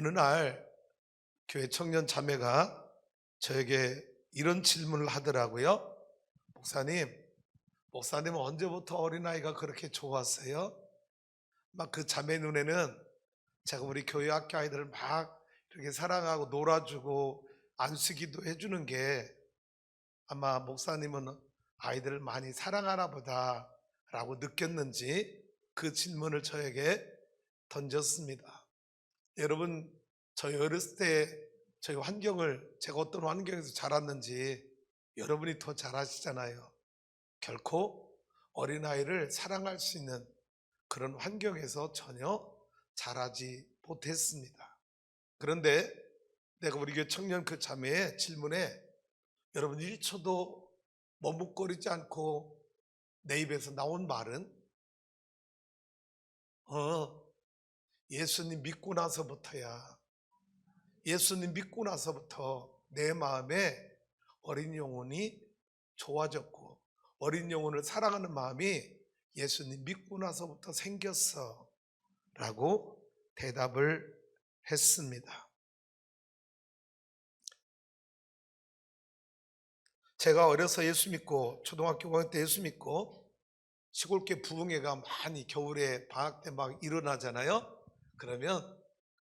어느 날 교회 청년 자매가 저에게 이런 질문을 하더라고요. 목사님은 언제부터 어린아이가 그렇게 좋았어요? 막 그 자매 눈에는 제가 우리 교회 학교 아이들을 막 이렇게 사랑하고 놀아주고 안수기도 해주는 게 아마 목사님은 아이들을 많이 사랑하나 보다라고 느꼈는지 그 질문을 저에게 던졌습니다. 여러분, 저희 어렸을 때 저희 환경을 제가 어떤 환경에서 자랐는지 여러분이 더 잘 아시잖아요. 결코 어린아이를 사랑할 수 있는 그런 환경에서 전혀 자라지 못했습니다. 그런데 내가 우리 교회 청년 그 자매의 질문에 여러분 1초도 머뭇거리지 않고 내 입에서 나온 말은 어, 예수님 믿고 나서부터야. 예수님 믿고 나서부터 내 마음에 어린 영혼이 좋아졌고 어린 영혼을 사랑하는 마음이 예수님 믿고 나서부터 생겼어 라고 대답을 했습니다. 제가 어려서 예수 믿고 초등학교 5학년 때 예수 믿고 시골교 부흥회가 많이 겨울에 방학 때 막 일어나잖아요. 그러면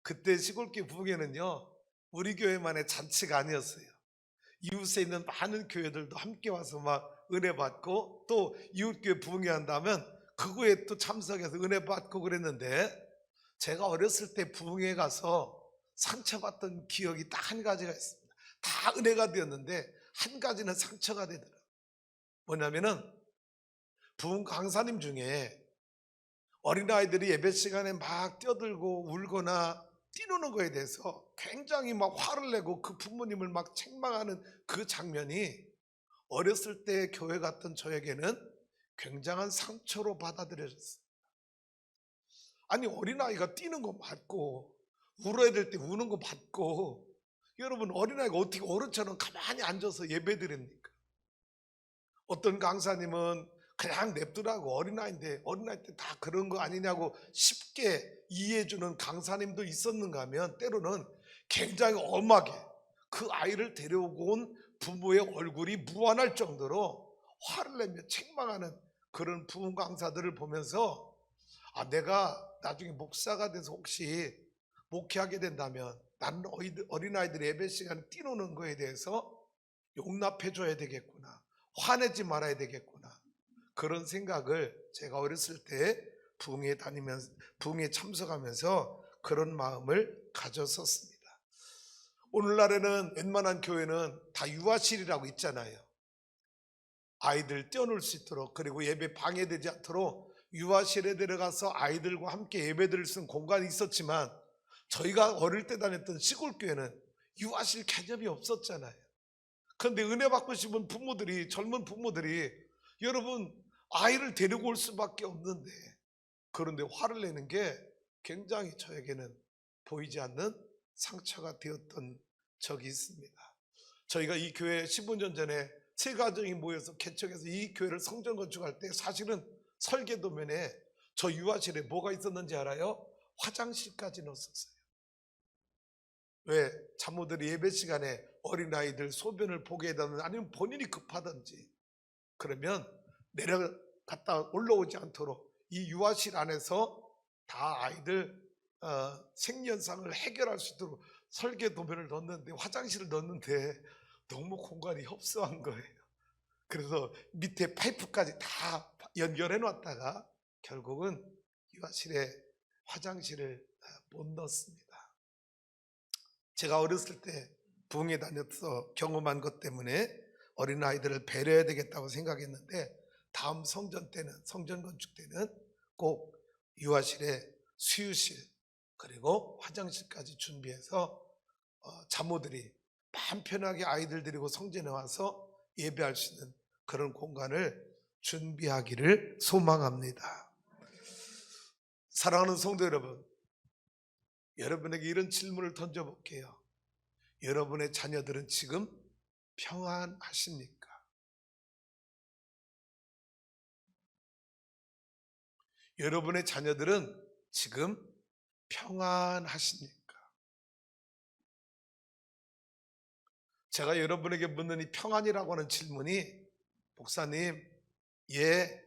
그때 시골교 부흥회는요 우리 교회만의 잔치가 아니었어요. 이웃에 있는 많은 교회들도 함께 와서 막 은혜 받고 또 이웃교회 부흥회 한다면 그거에 또 참석해서 은혜 받고 그랬는데 제가 어렸을 때 부흥회 가서 상처받던 기억이 딱 한 가지가 있습니다. 다 은혜가 되었는데 한 가지는 상처가 되더라고요. 뭐냐면은 부흥 강사님 중에 어린아이들이 예배 시간에 막 뛰어들고 울거나 뛰노는 거에 대해서 굉장히 막 화를 내고 그 부모님을 막 책망하는 그 장면이 어렸을 때 교회 갔던 저에게는 굉장한 상처로 받아들여졌어요. 아니 어린아이가 뛰는 거 맞고 울어야 될 때 우는 거 맞고 여러분 어린아이가 어떻게 어른처럼 가만히 앉아서 예배 드립니까? 어떤 강사님은 그냥 냅두라고 어린아이인데 어린아이 때 다 그런 거 아니냐고 쉽게 이해해주는 강사님도 있었는가 하면 때로는 굉장히 엄하게 그 아이를 데려오고 온 부모의 얼굴이 무한할 정도로 화를 내며 책망하는 그런 부모 강사들을 보면서 내가 나중에 목사가 돼서 혹시 목회하게 된다면 나는 어린아이들 예배 시간에 뛰노는 거에 대해서 용납해 줘야 되겠구나. 화내지 말아야 되겠구나. 그런 생각을 제가 어렸을 때 부흥에 참석하면서 그런 마음을 가졌었습니다. 오늘날에는 웬만한 교회는 다 유아실이라고 있잖아요. 아이들 뛰어놀 수 있도록 그리고 예배 방해되지 않도록 유아실에 들어가서 아이들과 함께 예배드릴 수 있는 공간이 있었지만 저희가 어릴 때 다녔던 시골 교회는 유아실 개념이 없었잖아요. 그런데 은혜 받고 싶은 부모들이 젊은 부모들이 여러분 아이를 데리고 올 수밖에 없는데 그런데 화를 내는 게 굉장히 저에게는 보이지 않는 상처가 되었던 적이 있습니다. 저희가 이 교회 15년 전에 세 가정이 모여서 개척해서 이 교회를 성전 건축할 때 사실은 설계도면에 저 유아실에 뭐가 있었는지 알아요? 화장실까지 넣었었어요. 왜? 장모들이 예배 시간에 어린아이들 소변을 보게 해달라는 아니면 본인이 급하든지 그러면 내려갔다 올라오지 않도록 이 유아실 안에서 다 아이들 생리현상을 해결할 수 있도록 설계 도면을 넣었는데 화장실을 넣었는데 너무 공간이 협소한 거예요. 그래서 밑에 파이프까지 다 연결해 놨다가 결국은 유아실에 화장실을 못 넣었습니다. 제가 어렸을 때 부흥회 다녀서 경험한 것 때문에 어린아이들을 배려해야 되겠다고 생각했는데 다음 성전 건축 때는 꼭 유아실에 수유실 그리고 화장실까지 준비해서 자모들이 마음 편하게 아이들 데리고 성전에 와서 예배할 수 있는 그런 공간을 준비하기를 소망합니다. 사랑하는 성도 여러분, 여러분에게 이런 질문을 던져볼게요. 여러분의 자녀들은 지금 평안하십니까? 여러분의 자녀들은 지금 평안하십니까? 제가 여러분에게 묻는 이 평안이라고 하는 질문이, 목사님, 예,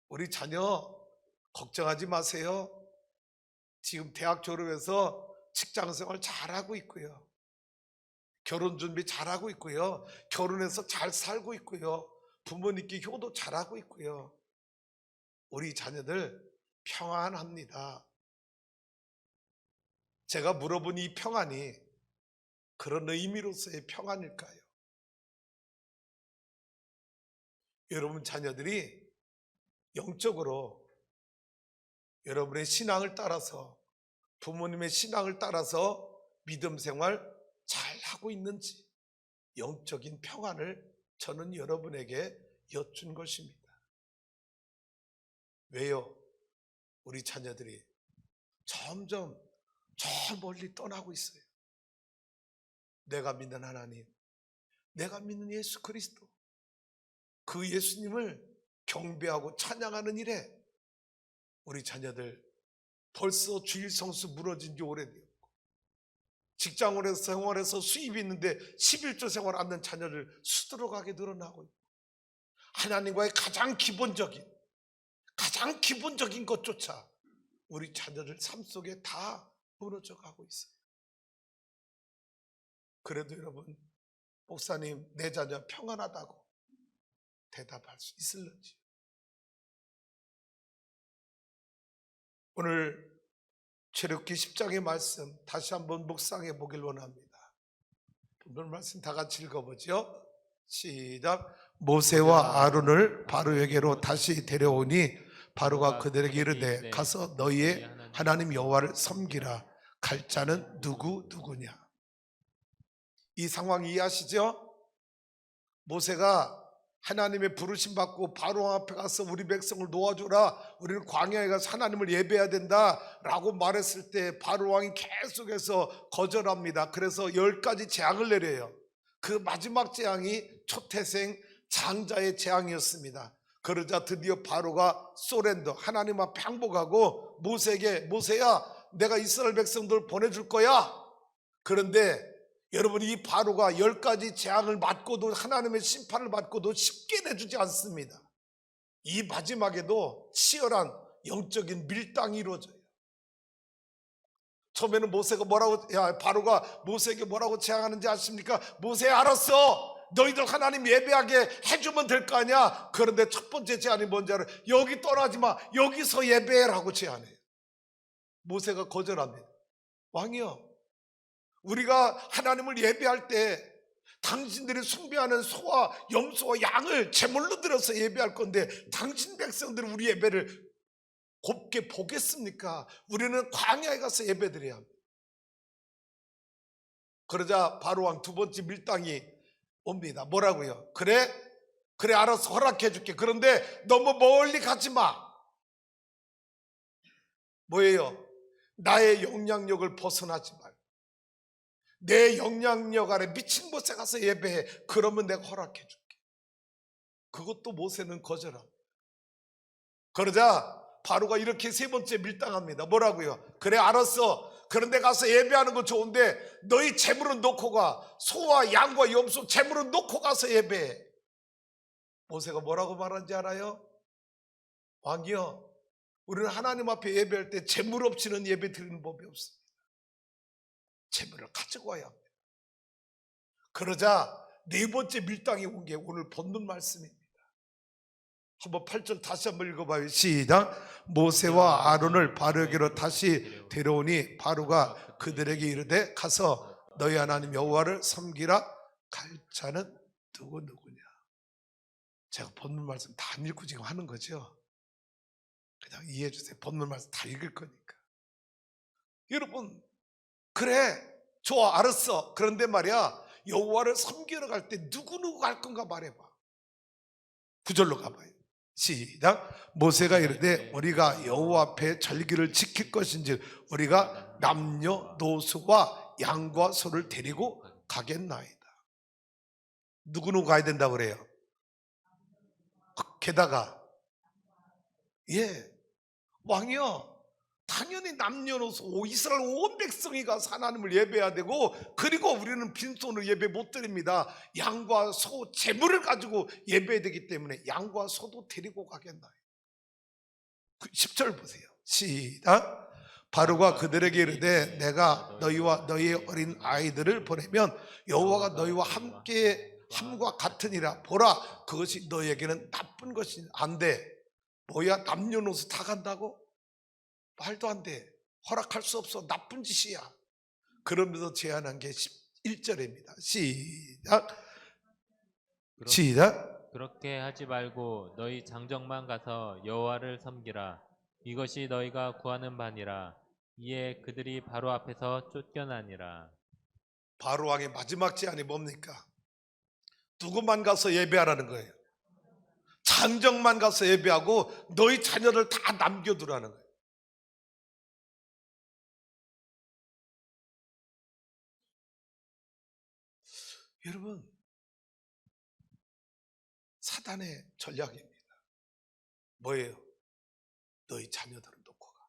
우리 자녀 걱정하지 마세요. 지금 대학 졸업해서 직장 생활 잘하고 있고요. 결혼 준비 잘하고 있고요. 결혼해서 잘 살고 있고요. 부모님께 효도 잘하고 있고요. 우리 자녀들 평안합니다. 제가 물어본 이 평안이 그런 의미로서의 평안일까요? 여러분 자녀들이 영적으로 여러분의 신앙을 따라서, 부모님의 신앙을 따라서 믿음 생활 잘 하고 있는지, 영적인 평안을 저는 여러분에게 여쭌 것입니다. 왜요? 우리 자녀들이 점점 저 멀리 떠나고 있어요. 내가 믿는 하나님, 내가 믿는 예수 그리스도, 그 예수님을 경배하고 찬양하는 일에 우리 자녀들 벌써 주일 성수 무너진 지 오래되었고, 직장으로 생활해서 수입이 있는데 11조 생활 않는 자녀를 수두룩하게 늘어나고 있고, 하나님과의 가장 기본적인 것조차 우리 자녀들 삶 속에 다 무너져 가고 있어요. 그래도 여러분, 목사님, 내 자녀 평안하다고 대답할 수 있을런지. 오늘 출애굽기 10장의 말씀 다시 한번 묵상해 보길 원합니다. 오늘 말씀 다 같이 읽어보죠. 시작. 모세와 아론을 바로에게로 다시 데려오니 바로가 그들에게 이르되 가서 너희의 하나님 여호와를 섬기라. 갈 자는 누구냐? 이 상황 이해하시죠? 모세가 하나님의 부르심 받고 바로 앞에 가서 우리 백성을 놓아줘라, 우리는 광야에 가서 하나님을 예배해야 된다 라고 말했을 때 바로 왕이 계속해서 거절합니다. 그래서 10가지 재앙을 내려요. 그 마지막 재앙이 초태생 장자의 재앙이었습니다. 그러자 드디어 바로가 소렌더, 하나님 앞에 항복하고 모세에게, 모세야, 내가 이스라엘 백성들 보내줄 거야. 그런데 여러분, 이 바로가 10가지 재앙을 맞고도, 하나님의 심판을 받고도 쉽게 내주지 않습니다. 이 마지막에도 치열한 영적인 밀당이 이루어져요. 처음에는 모세가 바로가 모세에게 뭐라고 제안하는지 아십니까? 모세, 알았어, 너희들 하나님 예배하게 해주면 될 거 아니야. 그런데 첫 번째 제안이 뭔지 알아요? 여기 떠나지 마, 여기서 예배해라고 제안해요. 모세가 거절합니다. 왕이요, 우리가 하나님을 예배할 때 당신들이 숭배하는 소와 염소와 양을 제물로 들어서 예배할 건데 당신 백성들은 우리 예배를 곱게 보겠습니까? 우리는 광야에 가서 예배드려야 합니다. 그러자 바로왕 두 번째 밀당이 옵니다. 뭐라고요? 그래 알아서 허락해 줄게. 그런데 너무 멀리 가지 마. 뭐예요? 나의 영향력을 벗어나지 말고 내 영향력 아래 미친 곳에 가서 예배해. 그러면 내가 허락해 줄게. 그것도 모세는 거절합니다. 그러자 바로가 이렇게 세 번째 밀당합니다. 뭐라고요? 그래, 알았어. 그런데 가서 예배하는 건 좋은데 너희 재물은 놓고 가. 소와 양과 염소 재물은 놓고 가서 예배해. 모세가 뭐라고 말하는지 알아요? 왕이요, 우리는 하나님 앞에 예배할 때 재물 없이는 예배 드리는 법이 없습니다. 재물을 가지고 와야 합니다. 그러자 네 번째 밀당이 온 게 오늘 본문 말씀입니다. 한번 8절 다시 한번 읽어봐요. 시작. 모세와 아론을 바로에게로 다시 데려오니 바로가 그들에게 이르되 가서 너희 하나님 여호와를 섬기라. 갈 자는 누구냐? 제가 본문 말씀 다 안 읽고 지금 하는 거죠. 그냥 이해해 주세요. 본문 말씀 다 읽을 거니까. 여러분, 그래, 좋아, 알았어. 그런데 말이야, 여호와를 섬기러 갈 때 누구 갈 건가 말해봐. 9절로 가봐요. 시작. 모세가 이르되 우리가 여호와 앞에 절기를 지킬 것인지 우리가 남녀노소와 양과 소를 데리고 가겠나이다. 누구 가야 된다고 그래요? 게다가 왕이요, 당연히 남녀노소 이스라엘 온 백성이 가서 하나님을 예배해야 되고, 그리고 우리는 빈손으로 예배 못 드립니다. 양과 소 제물을 가지고 예배해야 되기 때문에 양과 소도 데리고 가겠나요? 10절 보세요. 시작. 바로가 그들에게 이르되 내가 너희와 너희의 어린 아이들을 보내면 여호와가 너희와 함께 함과 같으니라. 보라, 그것이 너희에게는 나쁜 것이 안 돼. 뭐야, 남녀노소 다 간다고? 말도 안 돼. 허락할 수 없어. 나쁜 짓이야. 그러면서 제안한 게 11절입니다. 시작. 시작. 그렇게 하지 말고 너희 장정만 가서 여호와를 섬기라. 이것이 너희가 구하는 바니라. 이에 그들이 바로 앞에서 쫓겨나니라. 바로 왕의 마지막 제안이 뭡니까? 누구만 가서 예배하라는 거예요. 장정만 가서 예배하고 너희 자녀를 다 남겨두라는 거예요. 여러분, 사단의 전략입니다. 뭐예요? 너희 자녀들을 놓고 가.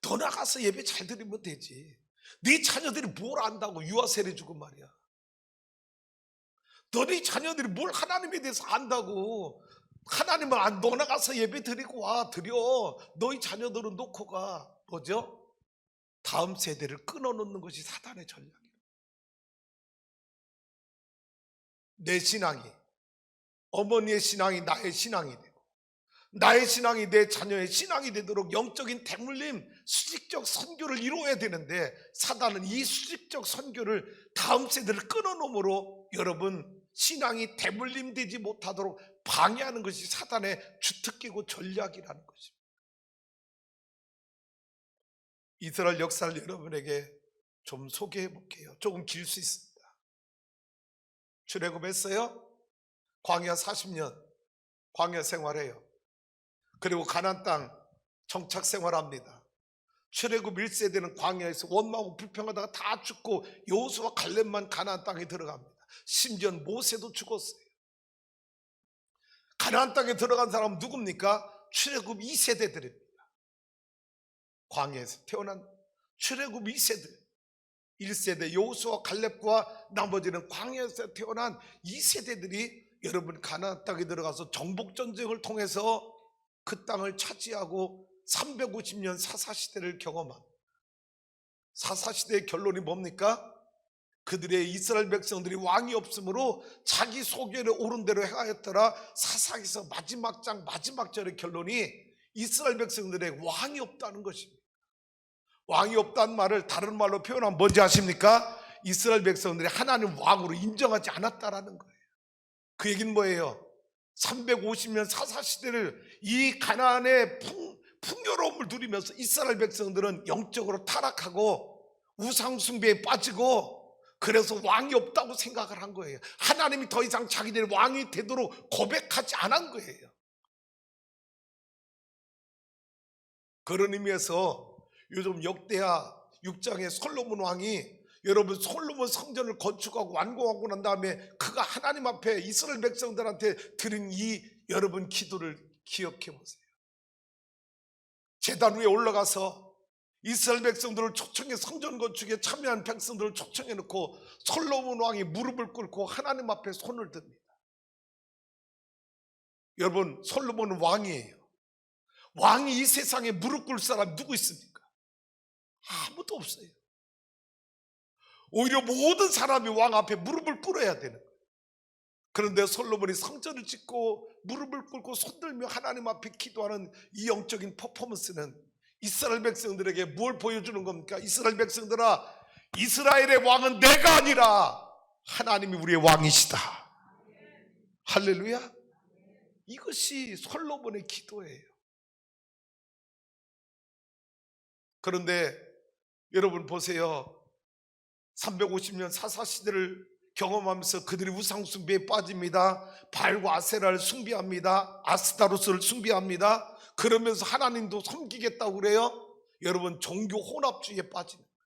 더 나가서 예배 잘 드리면 되지. 네 자녀들이 뭘 안다고 유아세례 주고 말이야. 너네 자녀들이 뭘 하나님에 대해서 안다고. 하나님을 안, 너 나가서 예배 드리고 와. 드려. 너희 자녀들은 놓고 가. 뭐죠? 다음 세대를 끊어놓는 것이 사단의 전략이에요. 내 신앙이, 어머니의 신앙이 나의 신앙이 되고, 나의 신앙이 내 자녀의 신앙이 되도록 영적인 대물림, 수직적 선교를 이루어야 되는데, 사단은 이 수직적 선교를 다음 세대를 끊어놓음으로 여러분 신앙이 대물림 되지 못하도록 방해하는 것이 사단의 주특기고 전략이라는 것입니다. 이스라엘 역사를 여러분에게 좀 소개해 볼게요. 조금 길 수 있습니다. 출애굽했어요. 광야 40년 광야 생활해요. 그리고 가나안 땅 정착 생활합니다. 출애굽 1세대는 광야에서 원망하고 불평하다가 다 죽고 여호수아 갈렙만 가나안 땅에 들어갑니다. 심지어 모세도 죽었어요. 가나안 땅에 들어간 사람은 누굽니까? 출애굽 2세대들입니다. 광야에서 태어난 출애굽 2세대. 1세대 여호수아 갈렙과 나머지는 광야에서 태어난 2세대들이 여러분 가나안 땅에 들어가서 정복전쟁을 통해서 그 땅을 차지하고 350년 사사시대를 경험한, 사사시대의 결론이 뭡니까? 그들의 이스라엘 백성들이 왕이 없으므로 자기 소견에 옳은 대로 행하였더라. 사사기서 마지막 장 마지막 절의 결론이 이스라엘 백성들의 왕이 없다는 것입니다. 왕이 없다는 말을 다른 말로 표현하면 뭔지 아십니까? 이스라엘 백성들이 하나님 왕으로 인정하지 않았다라는 거예요. 그 얘기는 뭐예요? 350년 사사시대를 이 가나안의 풍요로움을 누리면서 이스라엘 백성들은 영적으로 타락하고 우상숭배에 빠지고, 그래서 왕이 없다고 생각을 한 거예요. 하나님이 더 이상 자기들의 왕이 되도록 고백하지 않은 거예요. 그런 의미에서 요즘 역대하 6장의 솔로몬 왕이, 여러분 솔로몬 성전을 건축하고 완공하고 난 다음에 그가 하나님 앞에 이스라엘 백성들한테 드린 이 여러분 기도를 기억해 보세요. 제단 위에 올라가서 이스라엘 백성들을 초청해 성전 건축에 참여한 백성들을 초청해 놓고 솔로몬 왕이 무릎을 꿇고 하나님 앞에 손을 듭니다. 여러분 솔로몬은 왕이에요. 왕이 이 세상에 무릎 꿇을 사람 누구 있습니까? 아무도 없어요. 오히려 모든 사람이 왕 앞에 무릎을 꿇어야 되는 거예요. 그런데 솔로몬이 성전을 짓고 무릎을 꿇고 손들며 하나님 앞에 기도하는 이 영적인 퍼포먼스는 이스라엘 백성들에게 뭘 보여주는 겁니까? 이스라엘 백성들아, 이스라엘의 왕은 내가 아니라 하나님이 우리의 왕이시다. 할렐루야. 이것이 솔로몬의 기도예요. 그런데 여러분 보세요. 350년 사사시대를 경험하면서 그들이 우상숭배에 빠집니다. 바알과 아세라를 숭배합니다. 아스타로스를 숭배합니다. 그러면서 하나님도 섬기겠다고 그래요. 여러분 종교 혼합주의에 빠지는 거예요.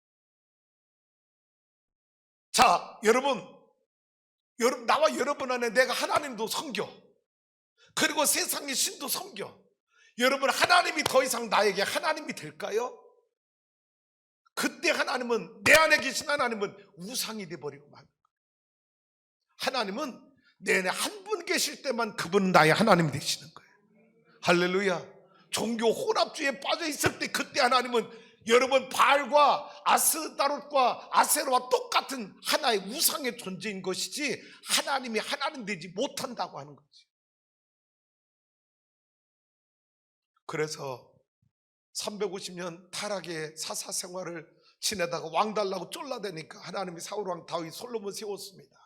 자, 여러분 나와 여러분 안에 내가 하나님도 섬겨, 그리고 세상의 신도 섬겨. 여러분, 하나님이 더 이상 나에게 하나님이 될까요? 그때 하나님은, 내 안에 계신 하나님은 우상이 돼버리고 만 거예요. 하나님은 내 안에 한 분 계실 때만 그분은 나의 하나님이 되시는 거예요. 할렐루야. 종교 혼합주의에 빠져 있을 때 그때 하나님은 여러분 바알과 아스다롯과 아세라와 똑같은 하나의 우상의 존재인 것이지 하나님이 하나님 되지 못한다고 하는 거지. 그래서 350년 타락의 사사 생활을 지내다가 왕 달라고 쫄라대니까 하나님이 사울왕 다윗 솔로몬 세웠습니다.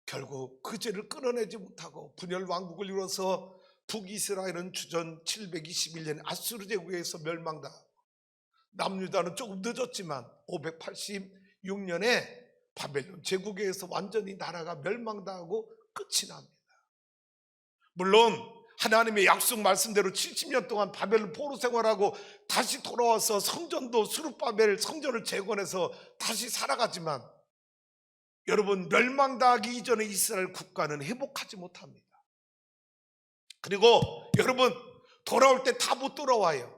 결국 그 죄를 끊어내지 못하고 분열 왕국을 이뤄서 북이스라엘은 주전 721년에 아수르 제국에서 멸망당하고 남유다는 조금 늦었지만 586년에 바벨론 제국에 의해서 완전히 나라가 멸망당하고 끝이 납니다. 물론 하나님의 약속 말씀대로 70년 동안 바벨론 포로 생활하고 다시 돌아와서 성전도 스룹바벨 성전을 재건해서 다시 살아가지만 여러분, 멸망당하기 이전에 이스라엘 국가는 회복하지 못합니다. 그리고 여러분, 돌아올 때 다 못 돌아와요.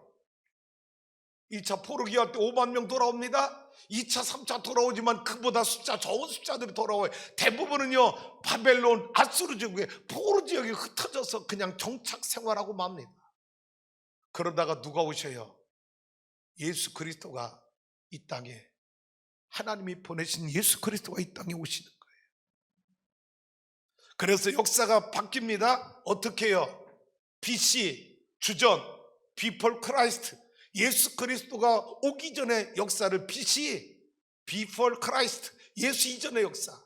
1차 포로기할 때 5만 명 돌아옵니다. 2차 3차 돌아오지만 그보다 숫자 적은 숫자들이 돌아와요. 대부분은요 바벨론 아수르 제국에 포로 지역에 흩어져서 그냥 정착 생활하고 맙니다. 그러다가 누가 오셔요? 예수 그리스도가 이 땅에, 하나님이 보내신 예수 그리스도가 이 땅에 오시는 거예요. 그래서 역사가 바뀝니다. 어떻게 해요? BC, 주전, Before Christ, 예수 그리스도가 오기 전에 역사를 BC, Before Christ, 예수 이전의 역사.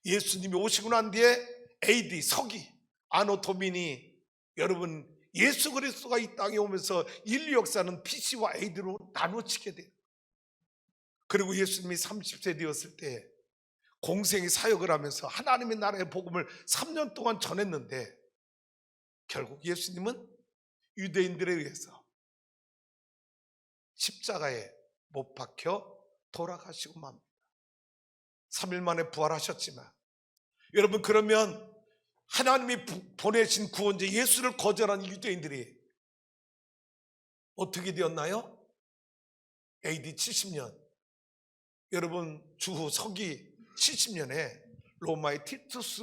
예수님이 오시고 난 뒤에 AD, 서기, 아노 도미니, 여러분 예수 그리스도가 이 땅에 오면서 인류 역사는 BC와 AD로 나눠지게 돼요. 그리고 예수님이 30세 되었을 때 공생의 사역을 하면서 하나님의 나라의 복음을 3년 동안 전했는데 결국 예수님은 유대인들에 의해서 십자가에 못 박혀 돌아가시고 맙니다. 3일 만에 부활하셨지만 여러분, 그러면 하나님이 보내신 구원자 예수를 거절한 유대인들이 어떻게 되었나요? AD 70년, 여러분 주후 서기 70년에 로마의 티투스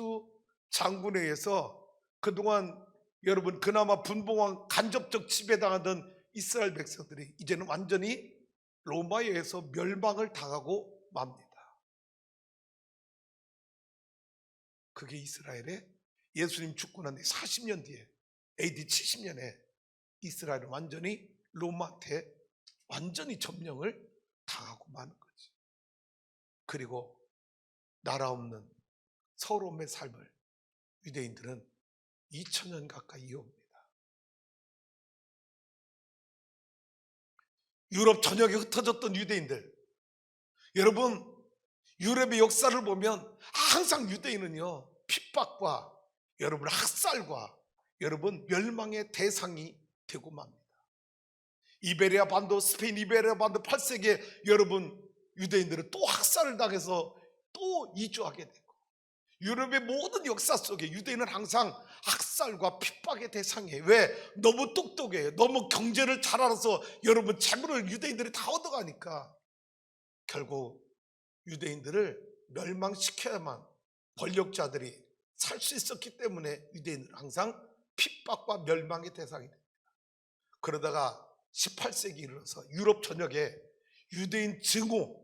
장군에 의해서 그동안 여러분 그나마 분봉왕 간접적 지배당하던 이스라엘 백성들이 이제는 완전히 로마에 의해서 멸망을 당하고 맙니다. 그게 이스라엘의 예수님 죽고 난 뒤 40년 뒤에 AD 70년에 이스라엘은 완전히 로마한테 완전히 점령을 당하고 마는 거지. 그리고 나라 없는 서러움의 삶을 유대인들은 2000년 가까이 이어옵니다. 유럽 전역에 흩어졌던 유대인들, 여러분 유럽의 역사를 보면 항상 유대인은요 핍박과 여러분 학살과 여러분 멸망의 대상이 되고 맙니다. 이베리아 반도, 스페인 이베리아 반도 8세기에 여러분 유대인들은 또 학살을 당해서 또 이주하게 되고, 유럽의 모든 역사 속에 유대인은 항상 학살과 핍박의 대상이에요. 왜? 너무 똑똑해요. 너무 경제를 잘 알아서 여러분 재물을 유대인들이 다 얻어가니까 결국 유대인들을 멸망시켜야만 권력자들이 살 수 있었기 때문에 유대인들은 항상 핍박과 멸망의 대상이 됩니다. 그러다가 18세기 이르러서 유럽 전역에 유대인 증오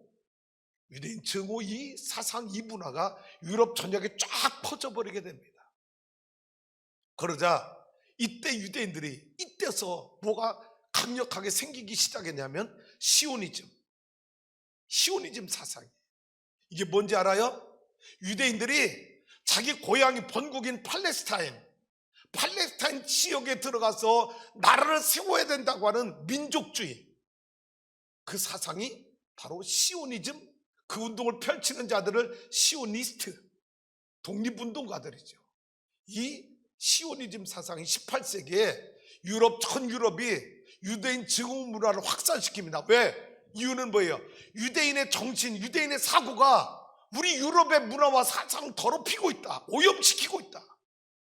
이 사상, 이 문화가 유럽 전역에 쫙 퍼져버리게 됩니다. 그러자 이때 유대인들이 이때서 뭐가 강력하게 생기기 시작했냐면 시오니즘 사상이에요. 이게 뭔지 알아요? 유대인들이 자기 고향이 본국인 팔레스타인 지역에 들어가서 나라를 세워야 된다고 하는 민족주의, 그 사상이 바로 시오니즘, 그 운동을 펼치는 자들을 시오니스트, 독립운동가들이죠. 이 시오니즘 사상이 18세기에 전 유럽이 유대인 증오 문화를 확산시킵니다. 왜? 이유는 뭐예요? 유대인의 정신, 유대인의 사고가 우리 유럽의 문화와 사상을 더럽히고 있다, 오염시키고 있다.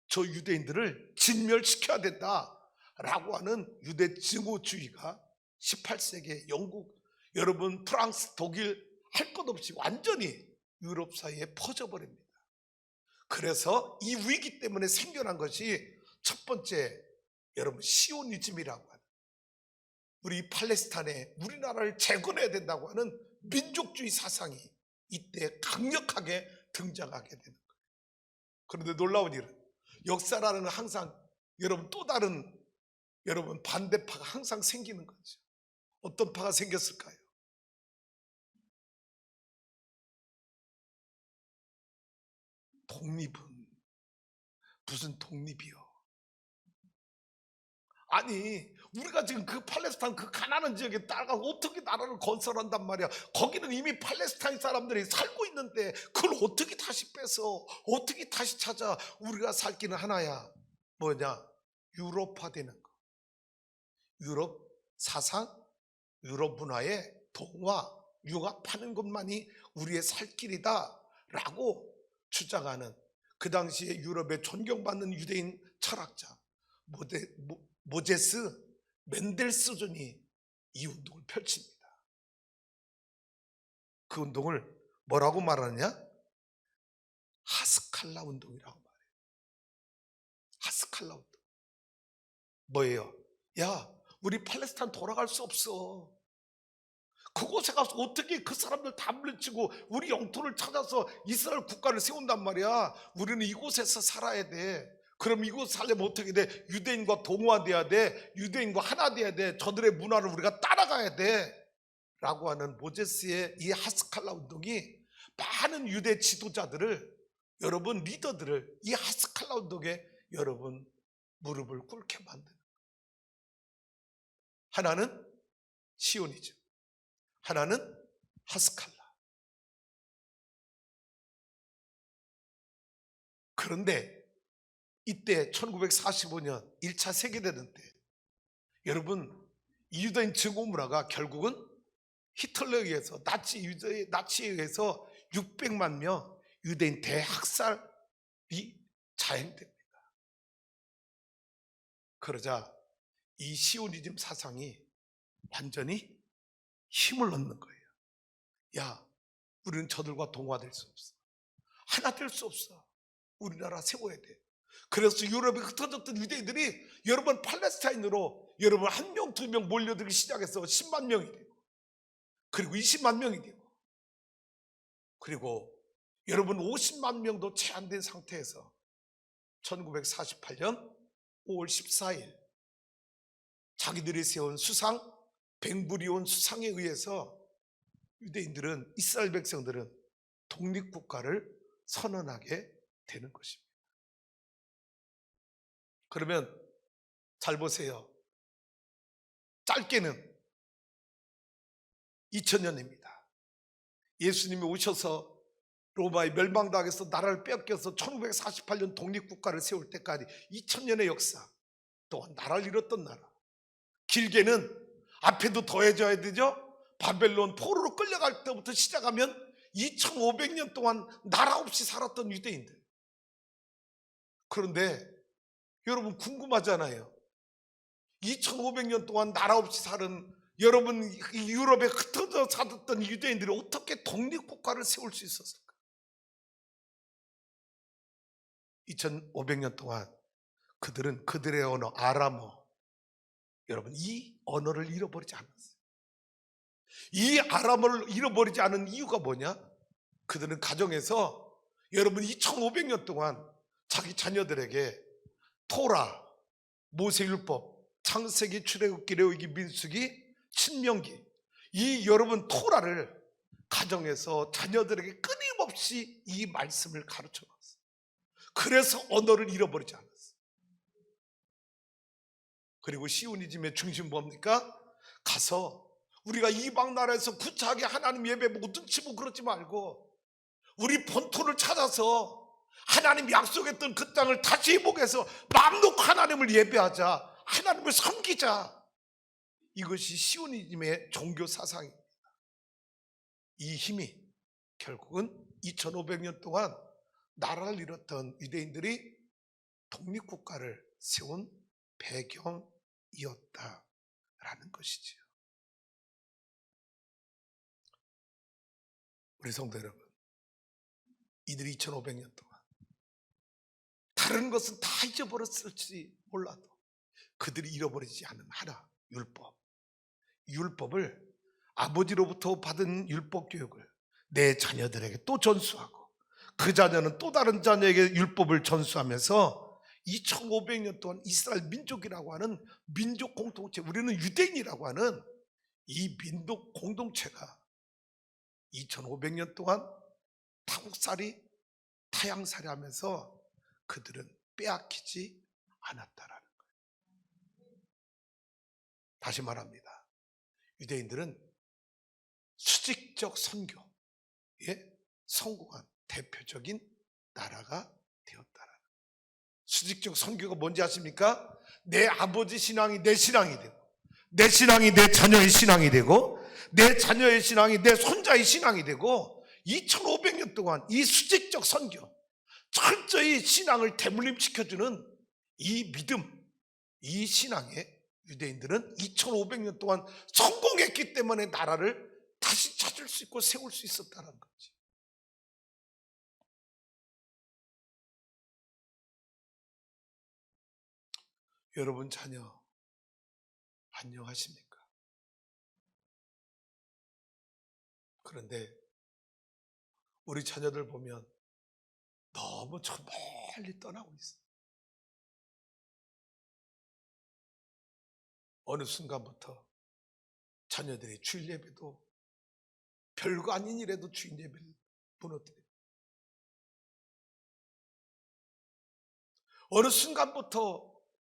저 유대인들을 진멸시켜야 된다. 라고 하는 유대 증오주의가 18세기에 영국, 여러분 프랑스, 독일 할 것 없이 완전히 유럽 사이에 퍼져버립니다. 그래서 이 위기 때문에 생겨난 것이 첫 번째, 여러분 시오니즘이라고 하는, 우리 팔레스타인에 우리나라를 재건해야 된다고 하는 민족주의 사상이 이때 강력하게 등장하게 되는 거예요. 그런데 놀라운 일은 역사라는 건 항상 여러분 또 다른 여러분 반대파가 항상 생기는 거죠. 어떤 파가 생겼을까요? 독립은 무슨 독립이요? 아니 우리가 지금 그 팔레스타인 그 가난한 지역에 따라가서 어떻게 나라를 건설한단 말이야. 거기는 이미 팔레스타인 사람들이 살고 있는데 그걸 어떻게 다시 뺏어, 어떻게 다시 찾아. 우리가 살 길은 하나야, 뭐냐? 유럽화되는 거. 유럽 사상, 유럽 문화에 동화, 융합하는 것만이 우리의 살 길이다 라고 주장하는, 그 당시에 유럽에 존경받는 유대인 철학자 모제스 멘델스존이 이 운동을 펼칩니다. 그 운동을 뭐라고 말하느냐? 하스칼라 운동이라고 말해요. 하스칼라 운동. 뭐예요? 야, 우리 팔레스타인 돌아갈 수 없어. 그곳에 가서 어떻게 그 사람들 다 물리치고 우리 영토를 찾아서 이스라엘 국가를 세운단 말이야. 우리는 이곳에서 살아야 돼. 그럼 이곳 살려면 어떻게 돼? 유대인과 동화돼야 돼. 유대인과 하나 돼야 돼. 저들의 문화를 우리가 따라가야 돼 라고 하는 모제스의 이 하스칼라 운동이 많은 유대 지도자들을, 여러분 리더들을 이 하스칼라 운동에 여러분 무릎을 꿇게 만드는, 하나는 시오니즘, 하나는 하스칼라. 그런데 이때 1945년 1차 세계대전 때 여러분 이 유대인 증오 문화가 결국은 히틀러에 의해서, 나치에 의해서 600만 명 유대인 대학살이 자행됩니다. 그러자 이 시오니즘 사상이 완전히 힘을 얻는 거예요. 야, 우리는 저들과 동화될 수 없어. 하나 될 수 없어. 우리나라 세워야 돼. 그래서 유럽에 흩어졌던 유대인들이 여러분 팔레스타인으로 여러분 한 명, 두 명 몰려들기 시작해서 10만 명이 되고, 그리고 20만 명이 되고, 그리고 여러분 50만 명도 채 안 된 상태에서 1948년 5월 14일 자기들이 세운 수상, 벤구리온 수상에 의해서 유대인들은, 이스라엘 백성들은 독립국가를 선언하게 되는 것입니다. 그러면 잘 보세요. 짧게는 2000년입니다. 예수님이 오셔서 로마의 멸망당해서 나라를 뺏겨서 1948년 독립국가를 세울 때까지 2000년의 역사 동안 나라를 잃었던 나라. 길게는 앞에도 더해져야 되죠. 바벨론 포로로 끌려갈 때부터 시작하면 2500년 동안 나라 없이 살았던 유대인들. 그런데 여러분 궁금하잖아요. 2500년 동안 나라 없이 사는 여러분 유럽에 흩어져 살았던 유대인들이 어떻게 독립국가를 세울 수 있었을까? 2500년 동안 그들은 그들의 언어 아람어, 여러분 이 언어를 잃어버리지 않았어요. 이 아람어를 잃어버리지 않은 이유가 뭐냐? 그들은 가정에서 여러분 2500년 동안 자기 자녀들에게 토라, 모세율법, 창세기, 출애굽기, 레위기, 민수기, 신명기, 이 여러분 토라를 가정에서 자녀들에게 끊임없이 이 말씀을 가르쳐 놨어요. 그래서 언어를 잃어버리지 않았어요. 그리고 시오니즘의 중심 뭡니까? 가서 우리가 이방 나라에서 구차하게 하나님 예배 보고 눈치 보고 그러지 말고 우리 본토를 찾아서 하나님 약속했던 그 땅을 다시 회복해서 마음 놓고 하나님을 예배하자, 하나님을 섬기자. 이것이 시오니즘의 종교 사상입니다. 이 힘이 결국은 2500년 동안 나라를 잃었던 유대인들이 독립국가를 세운 배경이 이었다라는 것이지요. 우리 성도 여러분, 이들이 2500년 동안 다른 것은 다 잊어버렸을지 몰라도 그들이 잃어버리지 않은 하나, 율법을 아버지로부터 받은 율법 교육을 내 자녀들에게 또 전수하고 그 자녀는 또 다른 자녀에게 율법을 전수하면서 2500년 동안 이스라엘 민족이라고 하는 민족 공동체, 우리는 유대인이라고 하는 이 민족 공동체가 2500년 동안 타국살이 타양살이 하면서 그들은 빼앗기지 않았다라는 거예요. 다시 말합니다. 유대인들은 수직적 선교에 성공한 대표적인 나라가 되었다라는 거예요. 수직적 선교가 뭔지 아십니까? 내 아버지 신앙이 내 신앙이 되고, 내 신앙이 내 자녀의 신앙이 되고, 내 자녀의 신앙이 내 손자의 신앙이 되고, 2500년 동안 이 수직적 선교, 철저히 신앙을 대물림시켜주는 이 믿음, 이 신앙에 유대인들은 2500년 동안 성공했기 때문에 나라를 다시 찾을 수 있고 세울 수 있었다는 거지. 여러분 자녀 안녕하십니까? 그런데 우리 자녀들 보면 너무 저 멀리 떠나고 있어. 어느 순간부터 자녀들이 주일 예배도 별거 아닌 일에도 주일 예배를 무너뜨려. 어느 순간부터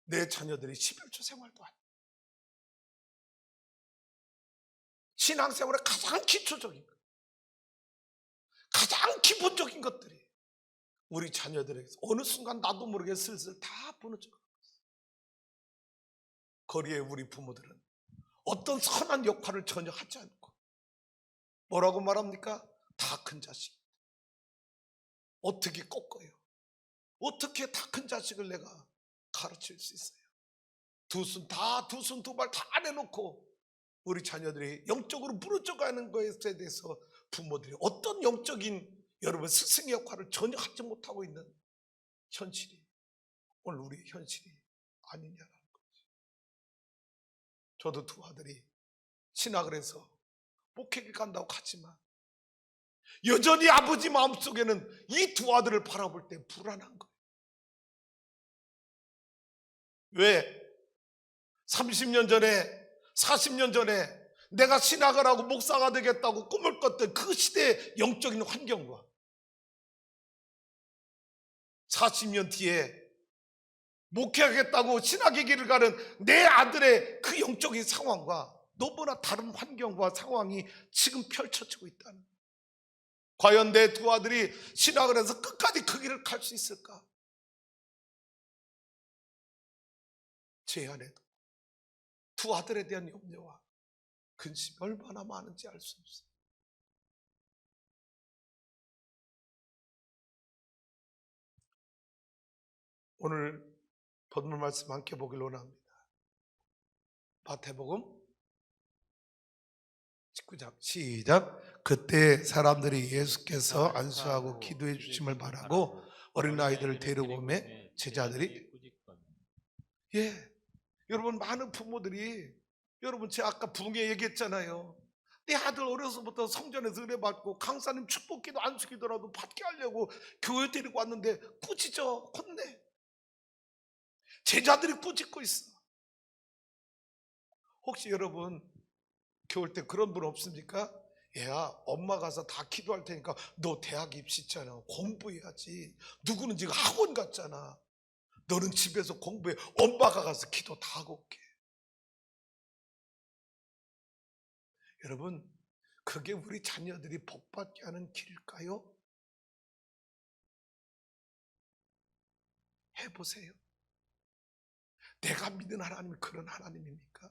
내 자녀들이 11조 생활도 안 해. 신앙생활의 가장 기초적인 것, 가장 기본적인 것들이 우리 자녀들에게서 어느 순간 나도 모르게 슬슬 다 무너져. 거리에 우리 부모들은 어떤 선한 역할을 전혀 하지 않고 뭐라고 말합니까? 다 큰 자식. 어떻게 꺾어요? 어떻게 다 큰 자식을 내가 가르칠 수 있어요? 두 손 두 발 다 내놓고 우리 자녀들이 영적으로 무너져가는 것에 대해서 부모들이 어떤 영적인 여러분 스승의 역할을 전혀 하지 못하고 있는 현실이 오늘 우리의 현실이 아니냐라는 거지. 저도 두 아들이 신학을 해서 목회를 간다고 하지만 여전히 아버지 마음속에는 이 두 아들을 바라볼 때 불안한 거예요. 왜? 30년 전에 40년 전에 내가 신학을 하고 목사가 되겠다고 꿈을 꿨던 그 시대의 영적인 환경과 40년 뒤에 목회하겠다고 신학의 길을 가는 내 아들의 그 영적인 상황과 너무나 다른 환경과 상황이 지금 펼쳐지고 있다는 거예요. 과연 내 두 아들이 신학을 해서 끝까지 그 길을 갈 수 있을까? 제 안에도 두 아들에 대한 염려와 근심이 얼마나 많은지 알 수 없어요. 오늘 본문 말씀 함께 보길 원합니다. 마태복음 19장 시작. 그때 사람들이 예수께서 안수하고 기도해 주심을 바라고 어린아이들을 데려오매 제자들이 여러분 많은 부모들이 여러분 제가 아까 부흥회 얘기했잖아요. 내 아들 어려서부터 성전에서 은혜 받고 강사님 축복기도 안수기도라도 받게 하려고 교회 데리고 왔는데 꾸짖어 혼내. 제자들이 꾸짖고 있어. 혹시 여러분 겨울 때 그런 분 없습니까? 얘야 엄마 가서 다 기도할 테니까 너 대학 입시잖아. 공부해야지. 누구는 지금 학원 갔잖아. 너는 집에서 공부해. 엄마가 가서 기도 다 하고 올게. 여러분 그게 우리 자녀들이 복받게 하는 길일까요? 해보세요. 내가 믿는 하나님이 그런 하나님입니까?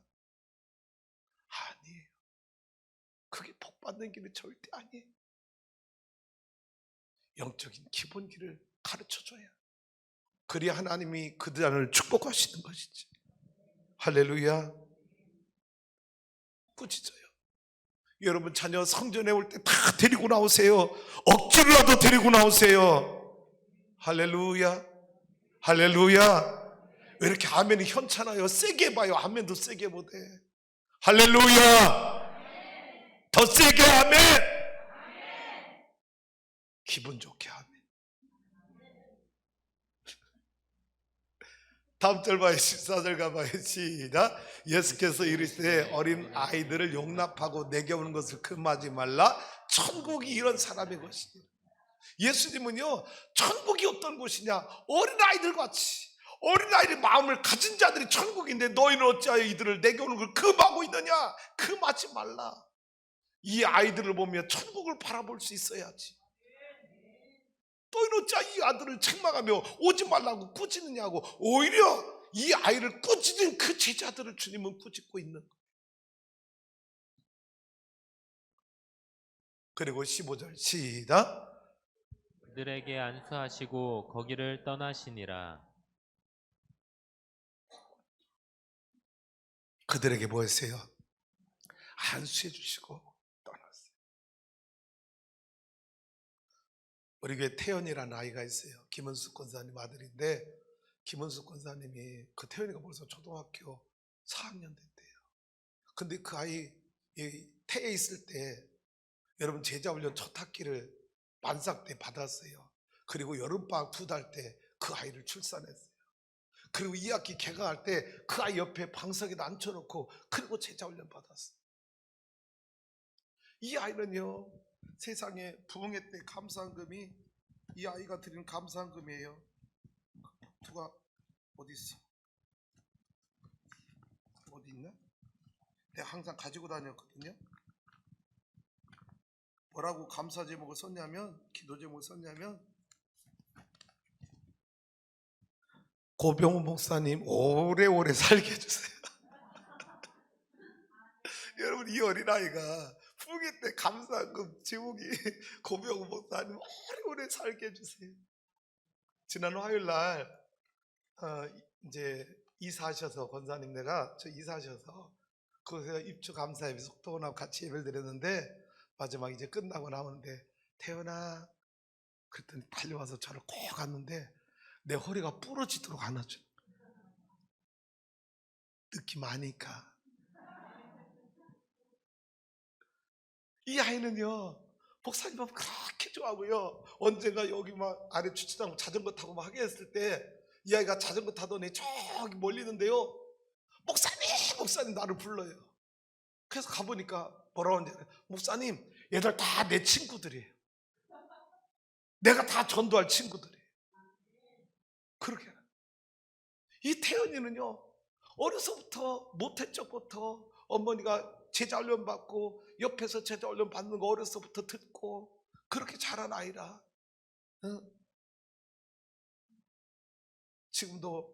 아니에요. 그게 복받는 길이 절대 아니에요. 영적인 기본 길을 가르쳐줘야 그래야 하나님이 그들을 축복하시는 것이지. 할렐루야. 꾸짖어요. 여러분 자녀 성전에 올 때 다 데리고 나오세요. 억지로라도 데리고 나오세요. 할렐루야. 할렐루야. 왜 이렇게 아멘이 현찮아요? 세게 해봐요. 아멘도 세게 못해. 할렐루야. 더 세게 아멘. 기분 좋게 아멘. 다음 절 봐요. 14절 가봐요. 시작. 예수께서 이르시되 어린 아이들을 용납하고 내게 오는 것을 금하지 말라. 천국이 이런 사람의 것이니. 예수님은요, 천국이 어떤 곳이냐? 어린아이들 같이, 어린아이의 마음을 가진 자들이 천국인데 너희는 어찌하여 이들을 내게 오는 걸 금하고 있느냐? 금하지 말라. 이 아이들을 보며 천국을 바라볼 수 있어야지. 너희는 어찌하여 이 아들을 책망하며 오지 말라고 꾸짖느냐고. 오히려 이 아이를 꾸짖은 그 제자들을 주님은 꾸짖고 있는 거예요. 그리고 15절 시작. 그들에게 안수하시고 거기를 떠나시니라. 그들에게 뭐 했어요? 안수해 주시고 떠났어요. 우리 교회 태연이라는 아이가 있어요. 김은숙 권사님 아들인데, 김은숙 권사님이 그 태연이가 벌써 초등학교 4학년 됐대요. 근데 그 아이 태에 있을 때 여러분 제자훈련 첫 학기를 만삭 때 받았어요. 그리고 여름방학 2달 때 그 아이를 출산했어요. 그리고 2학기 개강할 때 그 아이 옆에 방석에다 앉혀놓고 그리고 제자훈련 받았어요. 이 아이는요, 세상에 부흥회 때 감사한금이 이 아이가 드리는 감사한금이에요. 누가 어디 있어? 어디 있나? 내가 항상 가지고 다녔거든요. 뭐라고 감사 제목을 썼냐면, 기도 제목을 썼냐면, 고병호 목사님 오래오래 살게 해주세요. 여러분, 이 어린아이가 부흥회 때 감사한금 제목이 고병호 목사님 오래오래 살게 해주세요. 지난 화요일날 이제 이사하셔서, 권사님 내가 저 이사하셔서 거기서 입주 감사예배 속도원하고 같이 예배를 드렸는데, 마지막 이제 끝나고 나오는데 태연아 그랬더니 달려와서 저를 꼭 안는데 내 허리가 부러지도록 안아줘. 느낌 아니까. 이 아이는요, 목사님 밥 그렇게 좋아하고요, 언젠가 여기 막 아래 주차장 자전거 타고 막 하게 했을 때 이 아이가 자전거 타더니 저기 멀리 있는데요, 목사님 목사님 나를 불러요. 그래서 가보니까 뭐라고 하는지, 목사님 얘들 다 내 친구들이에요. 내가 다 전도할 친구들이에요. 그렇게. 이 태연이는요, 어려서부터 못할 적부터 어머니가 제자훈련 받고 옆에서 제자훈련 받는 거 어려서부터 듣고 그렇게 자란 아이라, 지금도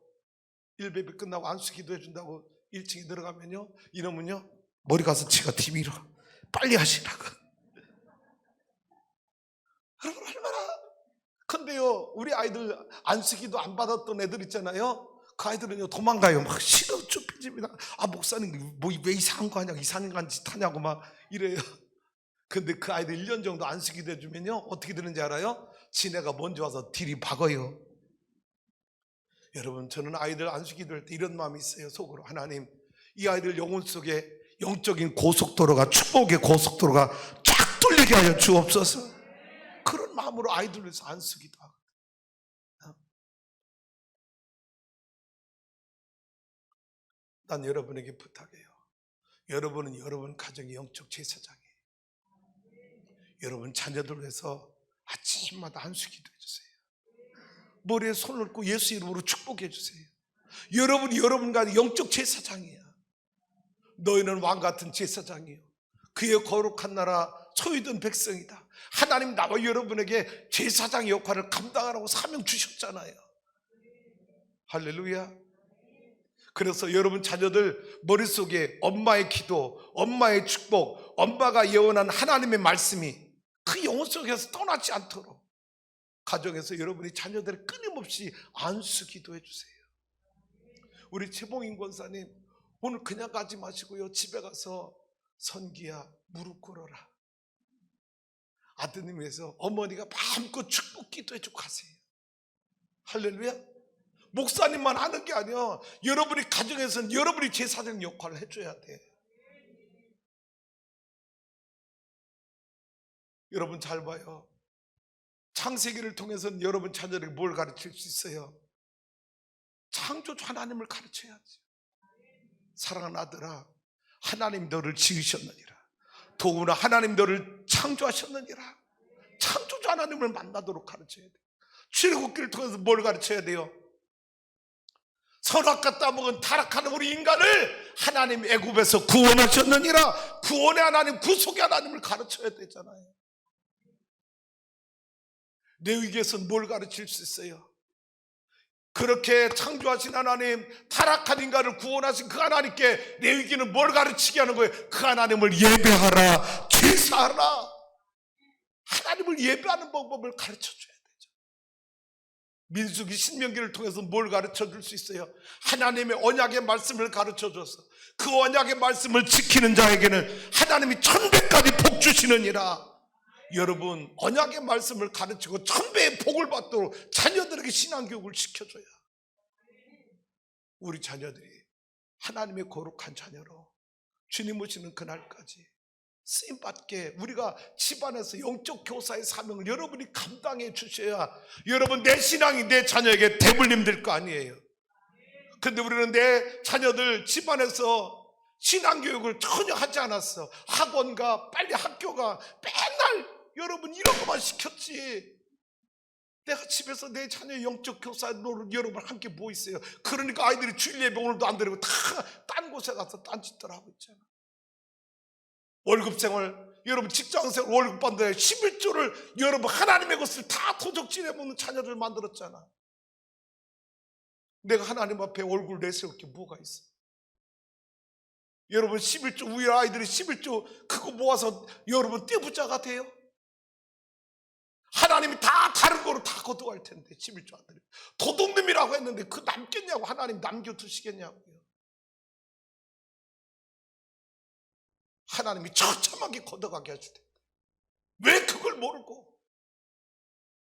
일베비 끝나고 안수 기도해 준다고 1층에 들어가면요, 이놈은요 머리 가서 지가 TV로 빨리 하시라고. 여러분 얼마나. 근데요, 우리 아이들 안수기도 안 받았던 애들 있잖아요. 그 아이들은요 도망가요. 막 싫어 좁혀집니다. 아 목사님 뭐 왜 이상한 거 하냐고, 이상한 짓 하냐고 막 이래요. 근데 그 아이들 1년 정도 안수기도 해주면요 어떻게 되는지 알아요? 지네가 먼저 와서 딜이 박어요. 여러분, 저는 아이들 안수기도 할 때 이런 마음이 있어요. 속으로, 하나님 이 아이들 영혼 속에 영적인 고속도로가, 축복의 고속도로가 쫙 뚫리게 하여 주옵소서. 그런 마음으로 아이들을 위해서 안수기도 하고. 난 여러분에게 부탁해요. 여러분은 여러분 가정의 영적 제사장이에요. 여러분 자녀들 위해서 아침마다 안수기도 해주세요. 머리에 손을 얹고 예수 이름으로 축복해 주세요. 여러분이 여러분과 영적 제사장이야. 너희는 왕같은 제사장이요 그의 거룩한 나라 소유된 백성이다. 하나님 나와 여러분에게 제사장의 역할을 감당하라고 사명 주셨잖아요. 할렐루야. 그래서 여러분 자녀들 머릿속에 엄마의 기도, 엄마의 축복, 엄마가 예언한 하나님의 말씀이 그 영혼 속에서 떠나지 않도록 가정에서 여러분이 자녀들을 끊임없이 안수 기도해 주세요. 우리 최봉인 권사님 오늘 그냥 가지 마시고요, 집에 가서 선기야 무릎 꿇어라. 아드님 위해서 어머니가 마음껏 축복 기도해주고 가세요. 할렐루야. 목사님만 하는 게 아니야. 여러분이 가정에서는 여러분이 제사장 역할을 해줘야 돼. 여러분 잘 봐요. 창세기를 통해서는 여러분 자녀에게 뭘 가르칠 수 있어요? 창조주 하나님을 가르쳐야지. 사랑하는 아들아, 하나님 너를 지으셨느니라. 더구나 하나님 너를 창조하셨느니라. 창조주 하나님을 만나도록 가르쳐야 돼. 출애굽기를 통해서 뭘 가르쳐야 돼요? 선악과 따먹은 타락하는 우리 인간을 하나님 애굽에서 구원하셨느니라. 구원의 하나님, 구속의 하나님을 가르쳐야 되잖아요. 레위기에서는 뭘 가르칠 수 있어요? 그렇게 창조하신 하나님, 타락한 인간을 구원하신 그 하나님께 레위기는 뭘 가르치게 하는 거예요? 그 하나님을 예배하라, 제사하라. 하나님을 예배하는 방법을 가르쳐줘야 되죠. 민수기 신명기를 통해서 뭘 가르쳐 줄 수 있어요? 하나님의 언약의 말씀을 가르쳐줘서 그 언약의 말씀을 지키는 자에게는 하나님이 1000배까지 복 주시느니라. 여러분, 언약의 말씀을 가르치고 1000배의 복을 받도록 자녀들에게 신앙교육을 시켜줘야 우리 자녀들이 하나님의 거룩한 자녀로 주님 오시는 그날까지 쓰임받게 우리가 집안에서 영적 교사의 사명을 여러분이 감당해 주셔야 여러분 내 신앙이 내 자녀에게 대물림 될 거 아니에요. 근데 우리는 내 자녀들 집안에서 신앙교육을 전혀 하지 않았어. 학원가, 빨리 학교가, 맨날 여러분 이런 것만 시켰지. 내가 집에서 내 자녀의 영적 교사로 여러분 함께 뭐 있어요? 그러니까 아이들이 주일 예배 오늘도 안 드리고 다 딴 곳에 가서 딴짓들 하고 있잖아. 월급 생활, 여러분 직장 생활 월급 받는데 11조를 여러분 하나님의 것을 다 도적질해 먹는 자녀들 만들었잖아. 내가 하나님 앞에 얼굴 내세울 게 뭐가 있어? 여러분 11조, 우리 아이들이 11조 그거 모아서 여러분 떼부자가 돼요? 하나님이 다 다른 거로 다 거둬갈 텐데 11조 안 드리고 도둑놈이라고 했는데 그 남겠냐고. 하나님 남겨두시겠냐고요. 하나님이 처참하게 걷어가게 하실 텐데 왜 그걸 모르고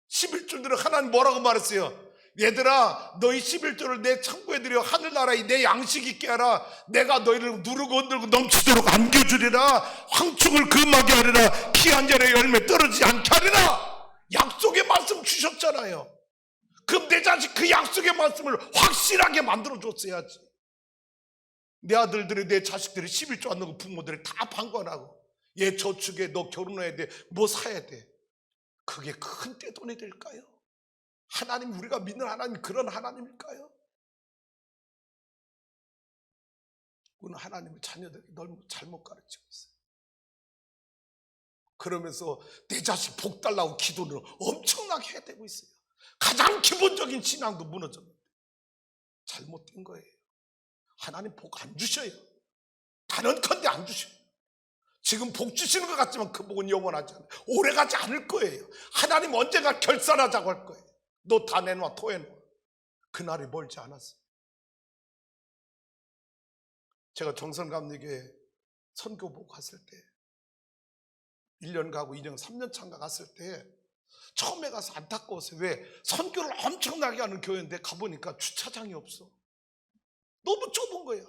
11조들은 하나님 뭐라고 말했어요? 얘들아, 너희 11조를 내 창고에 들여 하늘나라에 내 양식 있게 하라. 내가 너희를 누르고 흔들고 넘치도록 안겨주리라. 황충을 금하게 하리라. 키 한 자리에 열매 떨어지지 않게 하리라. 약속의 말씀 주셨잖아요. 그럼 내 자식 그 약속의 말씀을 확실하게 만들어줬어야지. 내 아들들이 내 자식들이 11조 안 넣고 부모들이 다 방관하고 얘 저축에 너 결혼해야 돼, 뭐 사야 돼. 그게 큰 떼돈이 될까요? 하나님, 우리가 믿는 하나님 그런 하나님일까요? 우리는 하나님의 자녀들에게 너무 잘못 가르치고 있어요. 그러면서 내 자식 복 달라고 기도를 엄청나게 해대고 있어요. 가장 기본적인 신앙도 무너졌는데 잘못된 거예요. 하나님 복 안 주셔요. 단언컨대 안 주셔요. 지금 복 주시는 것 같지만 그 복은 영원하지 않아요. 오래가지 않을 거예요. 하나님 언젠가 결산하자고 할 거예요. 너 다 내놔, 토해놔. 그날이 멀지 않았어요. 제가 정선감리교회 선교복 갔을 때 1년 가고 2년, 3년 차인가 갔을 때 처음에 가서 안타까웠어요. 왜? 선교를 엄청나게 하는 교회인데 가보니까 주차장이 없어. 너무 좁은 거야.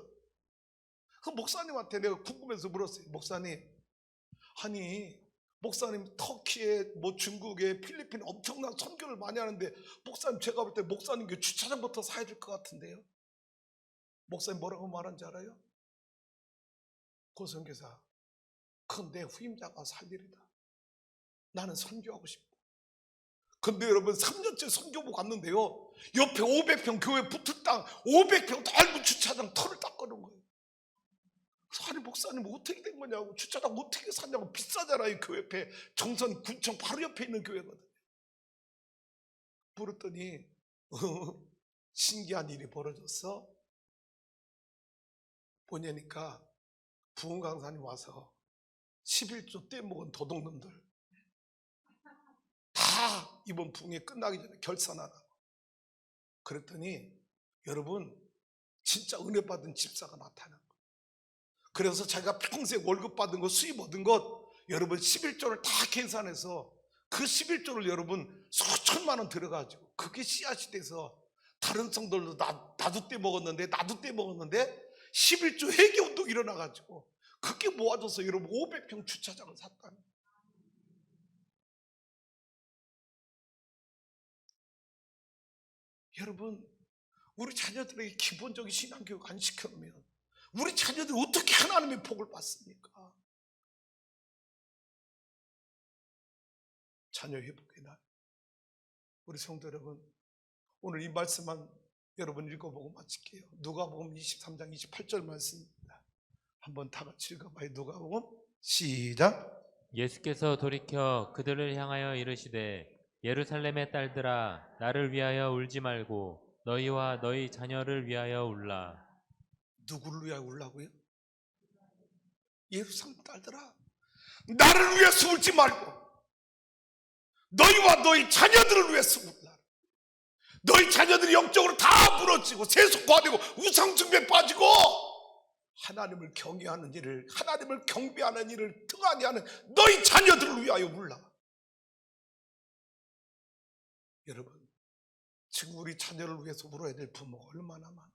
그 목사님한테 내가 궁금해서 물었어요. 목사님, 아니 목사님 터키에 뭐 중국에 필리핀에 엄청난 선교를 많이 하는데 목사님, 제가 볼 때 목사님 그 주차장부터 사야 될 것 같은데요. 목사님 뭐라고 말한지 알아요? 고 선교사, 그건 내 후임자가 살 일이다. 나는 선교하고 싶다. 근데 여러분 3년째 선교복 갔는데요, 옆에 500평 교회 붙은 땅 500평 넓은 주차장 털을 닦아놓은 거예요. 아니 목사님 어떻게 된 거냐고. 주차장 어떻게 샀냐고. 비싸잖아요. 그 옆에 정선 군청 바로 옆에 있는 교회거든요. 물었더니 신기한 일이 벌어졌어. 보니까 부흥 강사님 와서 11조 떼먹은 도둑놈들 다 이번 부흥이 끝나기 전에 결산하라고. 그랬더니 여러분 진짜 은혜 받은 집사가 나타난 거예요. 그래서 자기가 평생 월급 받은 것, 수입 얻은 것, 여러분 11조를 다 계산해서 그 11조를 여러분 수천만 원 들어가지고 그게 씨앗이 돼서 다른 성도들도 나도 때 먹었는데 11조 회개운동 일어나가지고 그게 모아져서 여러분 500평 주차장을 샀다는. 여러분, 우리 자녀들에게 기본적인 신앙교육 안 시켜놓으면 우리 자녀들이 어떻게 하나님의 복을 받습니까? 자녀 회복의 날. 우리 성도 여러분, 오늘 이 말씀만 여러분 읽어보고 마칠게요. 누가복음 23장 28절 말씀입니다. 한번 다 같이 읽어봐요. 누가복음 시작. 예수께서 돌이켜 그들을 향하여 이르시되 예루살렘의 딸들아 나를 위하여 울지 말고 너희와 너희 자녀를 위하여 울라. 누구를 위하여 울라고요? 예루살렘 딸들아, 나를 위해서 울지 말고 너희와 너희 자녀들을 위해서 울라. 너희 자녀들이 영적으로 다 무너지고 세속화되고 우상숭배에 빠지고 하나님을 경외하는 일을, 하나님을 경배하는 일을 등한히 하는 너희 자녀들을 위하여 울라. 여러분, 지금 우리 자녀를 위해서 울어야 될 부모가 얼마나 많아.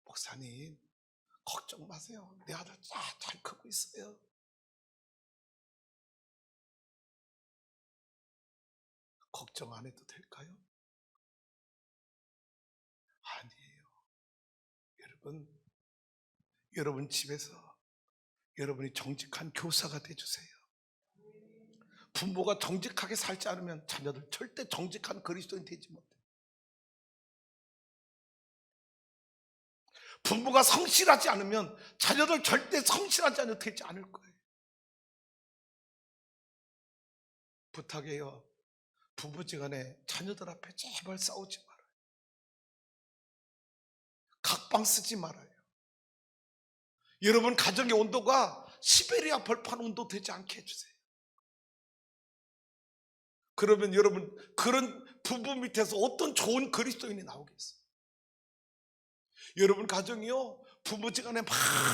목사님, 걱정 마세요. 내 아들 잘 크고 있어요. 걱정 안 해도 될까요? 아니에요. 여러분 집에서 여러분이 정직한 교사가 되주세요. 부모가 정직하게 살지 않으면 자녀들 절대 정직한 그리스도인 되지 못해요. 부모가 성실하지 않으면 자녀들 절대 성실하지 않으면 되지 않을 거예요. 부탁해요. 부부지간에 자녀들 앞에 제발 싸우지 말아요. 각방 쓰지 말아요. 여러분 가정의 온도가 시베리아 벌판 온도 되지 않게 해주세요. 그러면 여러분 그런 부부 밑에서 어떤 좋은 그리스도인이 나오겠어요? 여러분 가정이요 부부지간에 막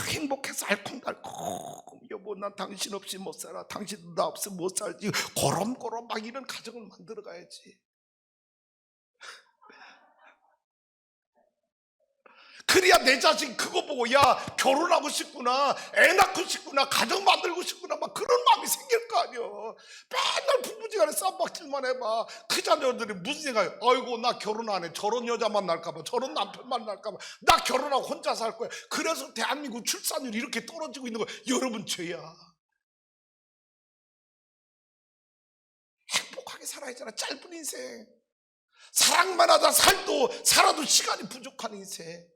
행복해서 알콩달콩 여보 난 당신 없이 못 살아, 당신도 나 없으면 못 살지, 고럼고럼 막 이런 가정을 만들어 가야지. 그래야 내 자식 그거 보고 야 결혼하고 싶구나, 애 낳고 싶구나, 가정 만들고 싶구나 막 그런 마음이 생길 거 아니야. 맨날 부부지간에 쌈박질만 해봐. 그 자녀들이 무슨 생각이야? 아이고 나 결혼 안 해, 저런 여자 만날까봐, 저런 남편 만날까봐 나 결혼하고 혼자 살 거야. 그래서 대한민국 출산율이 이렇게 떨어지고 있는 거야. 여러분 죄야. 행복하게 살아야 잖아. 짧은 인생, 사랑만 하다 살아도 시간이 부족한 인생.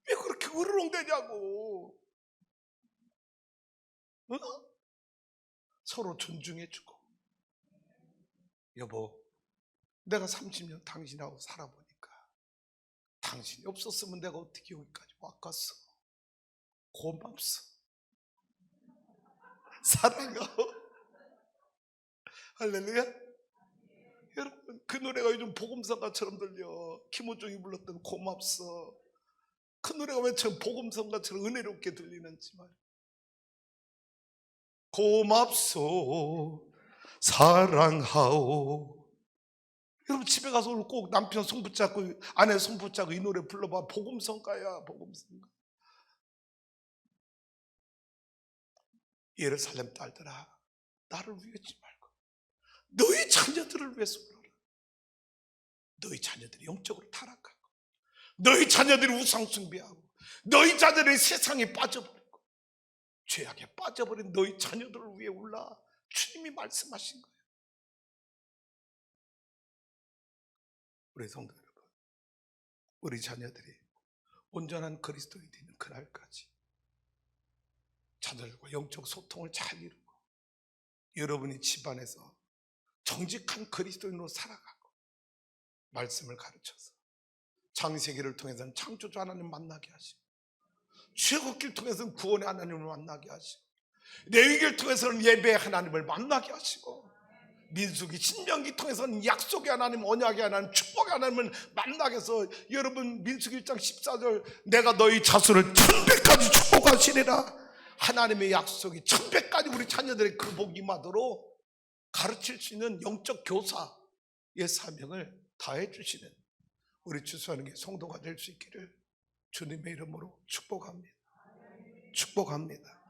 왜 그렇게 으르렁대냐고. 어? 서로 존중해주고. 여보 내가 30년 당신하고 살아보니까 당신이 없었으면 내가 어떻게 여기까지 왔겠어. 고맙소. 사랑하오. 할렐루야. 여러분 그 노래가 요즘 복음성가처럼 들려. 김호중이 불렀던 고맙소. 그 노래가 왜 저 복음성가처럼 은혜롭게 들리는지 말이야. 고맙소 사랑하오. 여러분 집에 가서 오늘 꼭 남편 손 붙잡고 아내 손 붙잡고 이 노래 불러봐. 복음성가야. 복음성가. 예루살렘 딸들아 나를 위하지 말고 너희 자녀들을 위해서 울어라. 너희 자녀들이 영적으로 타락하고 너희 자녀들이 우상숭배하고 너희 자녀들이 세상에 빠져버리고 죄악에 빠져버린 너희 자녀들을 위해 울라. 주님이 말씀하신 거예요. 우리 성도 여러분, 우리 자녀들이 온전한 그리스도인이 되는 그날까지 자녀들과 영적 소통을 잘 이루고 여러분이 집안에서 정직한 그리스도인으로 살아가고 말씀을 가르쳐서 창세기를 통해서는 창조주 하나님 만나게 하시고 출애굽기를 통해서는 구원의 하나님을 만나게 하시고 레위기를 통해서는 예배의 하나님을 만나게 하시고 민수기 신명기 통해서는 약속의 하나님, 언약의 하나님, 축복의 하나님을 만나게 해서 여러분 민수기 1장 14절 내가 너희 자손을 1000배까지 축복하시리라. 하나님의 약속이 1000배까지 우리 자녀들의 그 복이 임하도록 가르칠 수 있는 영적 교사의 사명을 다해 주시는 우리 주수하는 게 성도가 될 수 있기를 주님의 이름으로 축복합니다. 축복합니다.